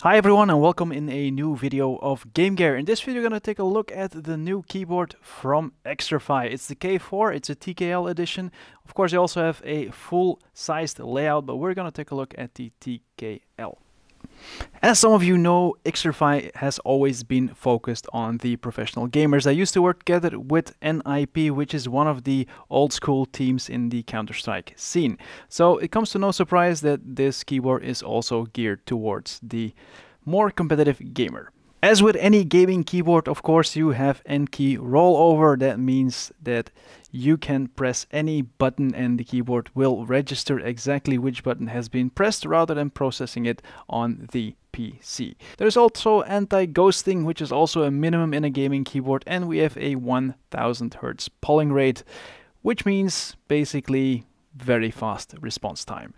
Hi everyone and welcome in a new video of Gamegear. In this video we're going to take a look at the new keyboard from Xtrfy. It's the K4, it's a TKL edition. Of course they also have a full-sized layout, but we're going to take a look at the TKL. As some of you know, Xtrfy has always been focused on the professional gamers. I used to work together with NIP, which is one of the old school teams in the Counter-Strike scene. So it comes to no surprise that this keyboard is also geared towards the more competitive gamer. As with any gaming keyboard, of course, you have N-key rollover. That means that you can press any button and the keyboard will register exactly which button has been pressed rather than processing it on the PC. There's also anti-ghosting, which is also a minimum in a gaming keyboard, and we have a 1000 Hz polling rate, which means basically very fast response time.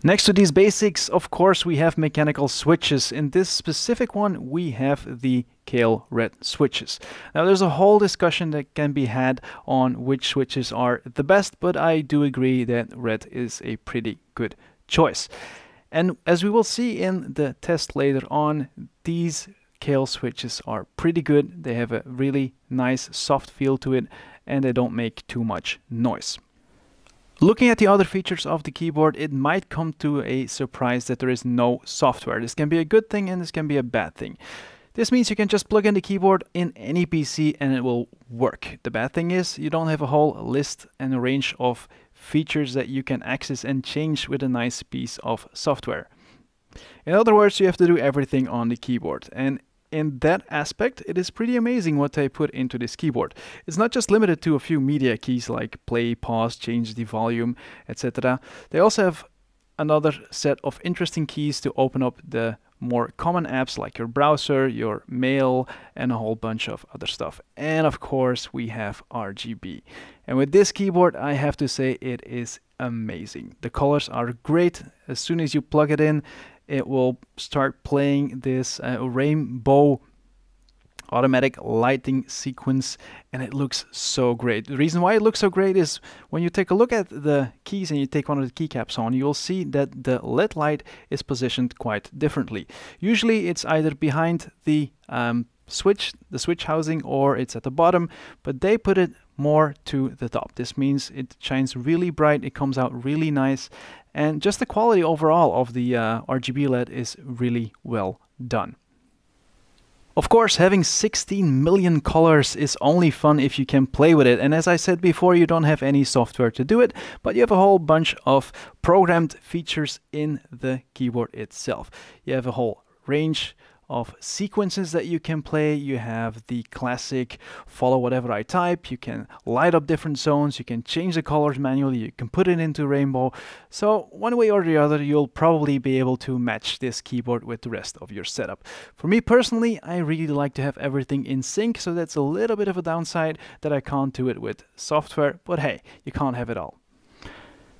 Next to these basics, of course, we have mechanical switches. In this specific one, we have the Kailh red switches. Now, there's a whole discussion that can be had on which switches are the best, but I do agree that red is a pretty good choice. And as we will see in the test later on, these Kailh switches are pretty good. They have a really nice soft feel to it, and they don't make too much noise. Looking at the other features of the keyboard, it might come to a surprise that there is no software. This can be a good thing and this can be a bad thing. This means you can just plug in the keyboard in any PC and it will work. The bad thing is you don't have a whole list and a range of features that you can access and change with a nice piece of software. In other words, you have to do everything on the keyboard. And in that aspect, it is pretty amazing what they put into this keyboard. It's not just limited to a few media keys like play, pause, change the volume, etc. They also have another set of interesting keys to open up the more common apps like your browser, your mail, and a whole bunch of other stuff. And of course, we have RGB. And with this keyboard, I have to say it is amazing. The colors are great. As soon as you plug it in, it will start playing this rainbow automatic lighting sequence, and it looks so great. The reason why it looks so great is when you take a look at the keys and you take one of the keycaps on, you'll see that the LED light is positioned quite differently. Usually it's either behind the switch housing, or it's at the bottom, but they put it more to the top. This means it shines really bright, it comes out really nice, and just the quality overall of the RGB LED is really well done. Of course, having 16 million colors is only fun if you can play with it, and as I said before, you don't have any software to do it, but you have a whole bunch of programmed features in the keyboard itself. You have a whole range of sequences that you can play. You have the classic follow whatever I type. You can light up different zones. You can change the colors manually. You can put it into rainbow. So one way or the other, you'll probably be able to match this keyboard with the rest of your setup. For me personally, I really like to have everything in sync, so that's a little bit of a downside that I can't do it with software, but hey, you can't have it all.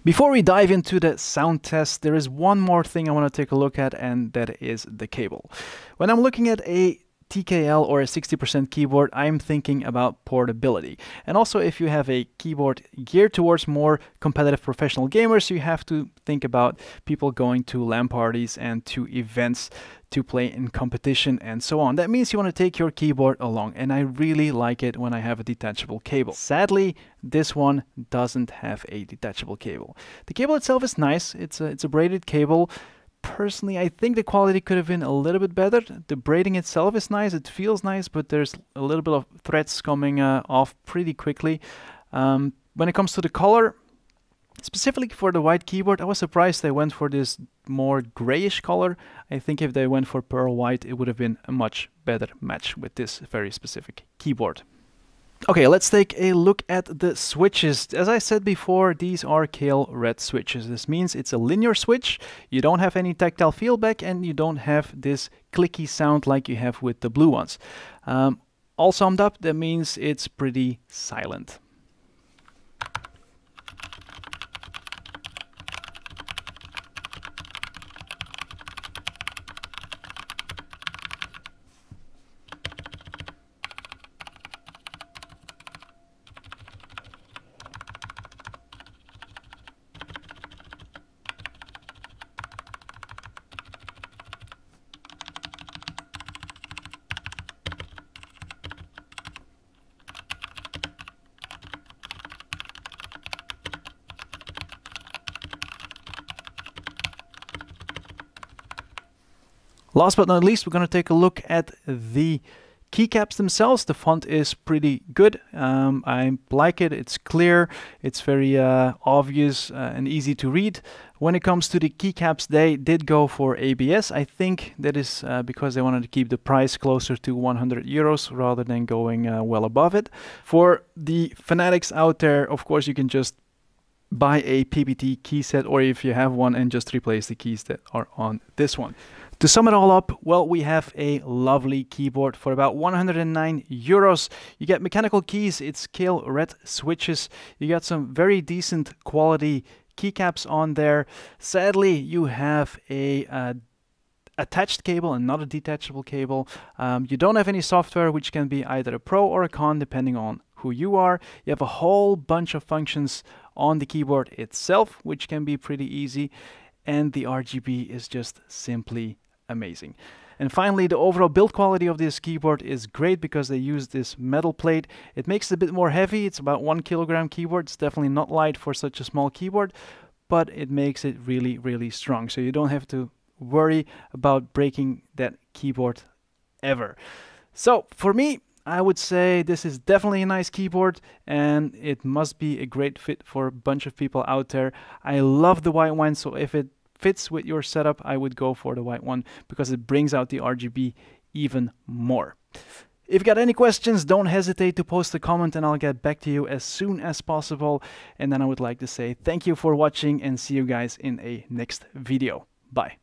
Before we dive into the sound test, there is one more thing I want to take a look at, and that is the cable. When I'm looking at a TKL or a 60% keyboard, I'm thinking about portability. And also, if you have a keyboard geared towards more competitive professional gamers, you have to think about people going to LAN parties and to events to play in competition and so on. That means you want to take your keyboard along, and I really like it when I have a detachable cable. Sadly, this one doesn't have a detachable cable. The cable itself is nice. It's a braided cable. Personally, I think the quality could have been a little bit better. The braiding itself is nice, it feels nice, but there's a little bit of threads coming off pretty quickly. When it comes to the color, specifically for the white keyboard, I was surprised they went for this more grayish color. I think if they went for pearl white, it would have been a much better match with this very specific keyboard. Okay, let's take a look at the switches. As I said before, these are Kailh red switches. This means it's a linear switch, you don't have any tactile feedback, and you don't have this clicky sound like you have with the blue ones. All summed up, that means it's pretty silent. Last but not least, we're going to take a look at the keycaps themselves. The font is pretty good. I like it. It's clear. It's very obvious and easy to read. When it comes to the keycaps, they did go for ABS. I think that is because they wanted to keep the price closer to 100 euros rather than going well above it. For the fanatics out there, of course, you can just buy a PPT key set, or if you have one, and just replace the keys that are on this one. To sum it all up, well, we have a lovely keyboard for about 109 euros. You get mechanical keys, it's Kailh red switches. You got some very decent quality keycaps on there. Sadly, you have a attached cable and not a detachable cable. You don't have any software, which can be either a pro or a con depending on who you are. You have a whole bunch of functions on the keyboard itself, which can be pretty easy, and the RGB is just simply amazing. And finally, the overall build quality of this keyboard is great because they use this metal plate. It makes it a bit more heavy. It's about 1 kilogram keyboard. It's definitely not light for such a small keyboard, but it makes it really, really strong. So you don't have to worry about breaking that keyboard ever. So for me, I would say this is definitely a nice keyboard, and it must be a great fit for a bunch of people out there. I love the white one, so if it fits with your setup, I would go for the white one because it brings out the RGB even more. If you got any questions, don't hesitate to post a comment and I'll get back to you as soon as possible. And then I would like to say thank you for watching and see you guys in a next video. Bye.